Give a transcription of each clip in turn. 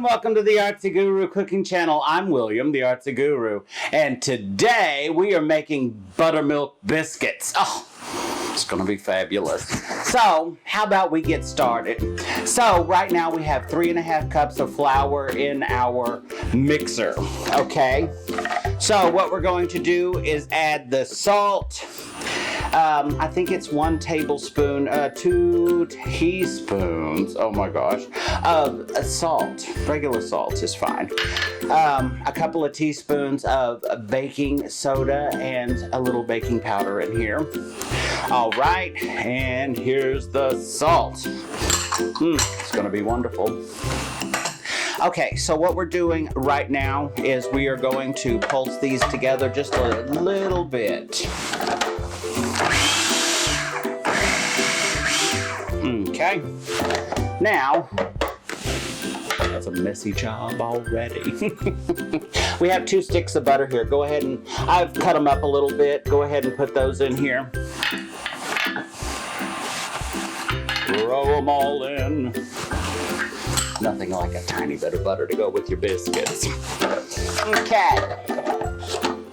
welcome to the Artsy Guru Cooking Channel. I'm William, the Artsy Guru, and today we are making buttermilk biscuits. Oh, it's gonna be fabulous. So, how about we get started? So, right now we have 3.5 cups of flour in our mixer, okay? So, what we're going to do is add the salt. I think it's 1 tablespoon, 2 teaspoons, oh my gosh, of salt. Regular salt is fine. A couple of teaspoons of baking soda and a little baking powder in here. All right, and here's the salt. It's gonna be wonderful. Okay, so what we're doing right now is we are going to pulse these together just a little bit. Okay, now, that's a messy job already. We have 2 sticks of butter here. Go ahead and, I've cut them up a little bit. Go ahead and put those in here. Throw them all in. Nothing like a tiny bit of butter to go with your biscuits. Okay,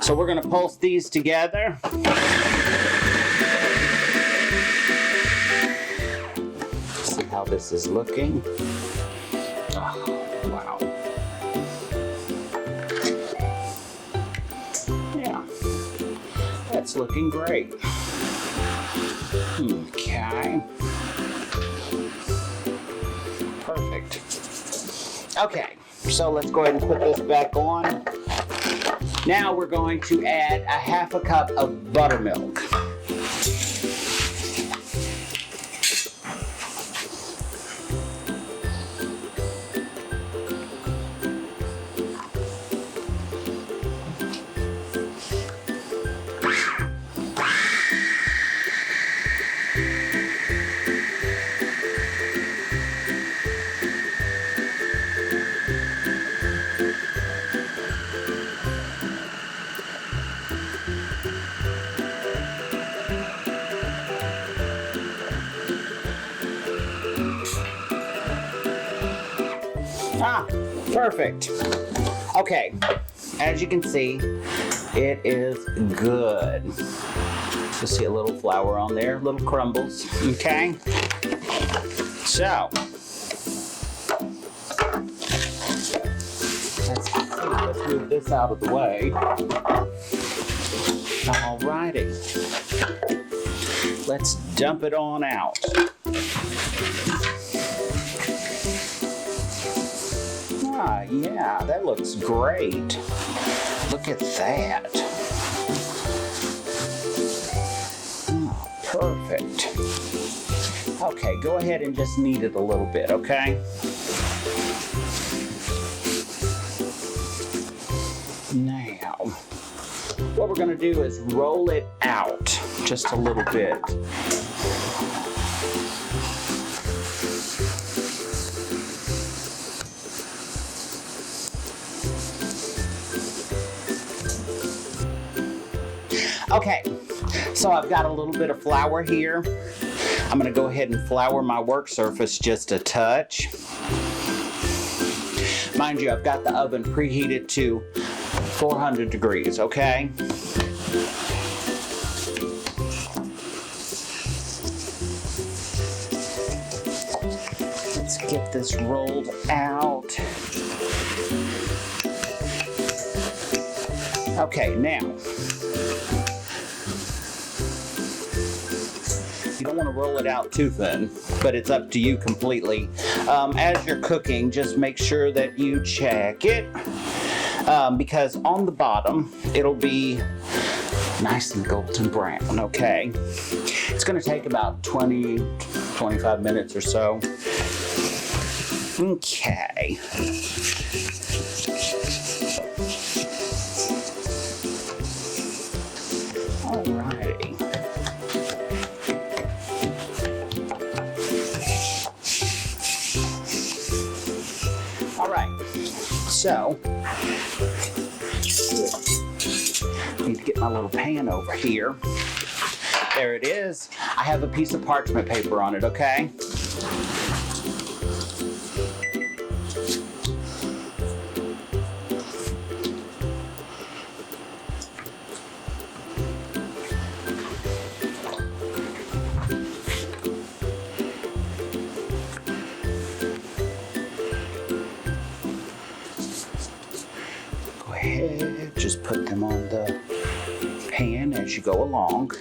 so we're gonna pulse these together. How this is looking. Oh, wow. Yeah, that's looking great. Okay. Perfect. Okay, so let's go ahead and put this back on. Now we're going to add a 1/2 cup of buttermilk. Perfect. Okay, as you can see, it is good. You see a little flour on there, little crumbles, okay? So, let's move this out of the way. Alrighty. Let's dump it on out. Yeah, that looks great. Look at that. Oh, perfect. Okay, go ahead and just knead it a little bit, okay? Now, what we're gonna do is roll it out just a little bit. Okay, so I've got a little bit of flour here. I'm gonna go ahead and flour my work surface just a touch. Mind you, I've got the oven preheated to 400 degrees, okay? Let's get this rolled out. Okay, now, you don't want to roll it out too thin, but it's up to you completely. As you're cooking, just make sure that you check it, because on the bottom, it'll be nice and golden brown, okay? It's going to take about 20-25 minutes or so. Okay. Alrighty. Alright, so I need to get my little pan over here. There it is. I have a piece of parchment paper on it, okay? ahead, just put them on the pan as you go along.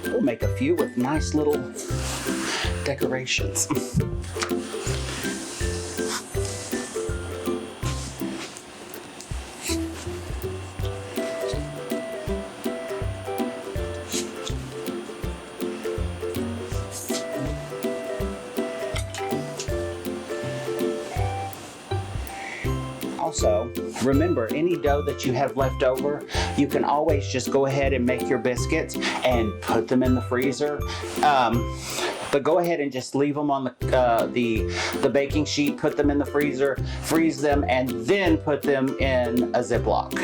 We'll make a few with nice little decorations. Also, remember, any dough that you have left over, you can always just go ahead and make your biscuits and put them in the freezer. But go ahead and just leave them on the baking sheet, put them in the freezer, freeze them, and then put them in a Ziploc.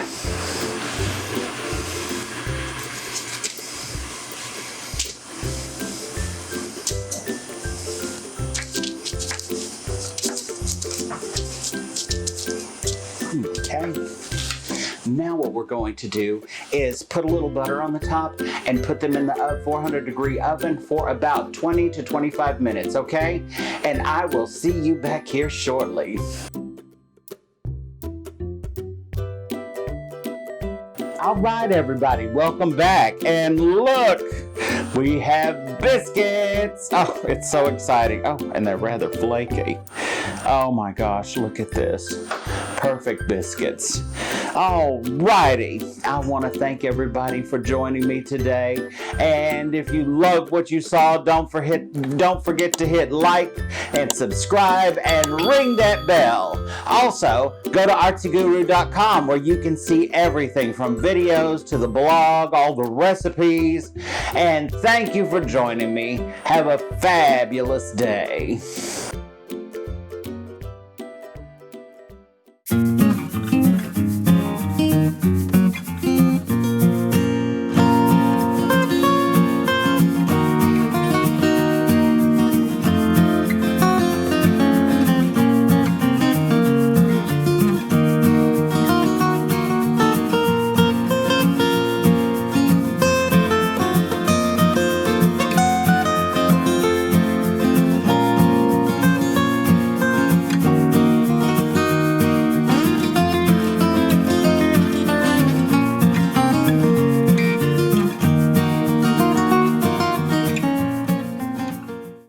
Okay. Now what we're going to do is put a little butter on the top and put them in the 400-degree oven for about 20 to 25 minutes, okay? And I will see you back here shortly. All right, everybody, welcome back. And look, we have biscuits. Oh, it's so exciting. Oh, and they're rather flaky. Oh my gosh, look at this. Perfect biscuits. All righty. I want to thank everybody for joining me today. And if you loved what you saw, don't forget to hit like and subscribe and ring that bell. Also, go to artsyguru.com where you can see everything from videos to the blog, all the recipes. And thank you for joining me. Have a fabulous day.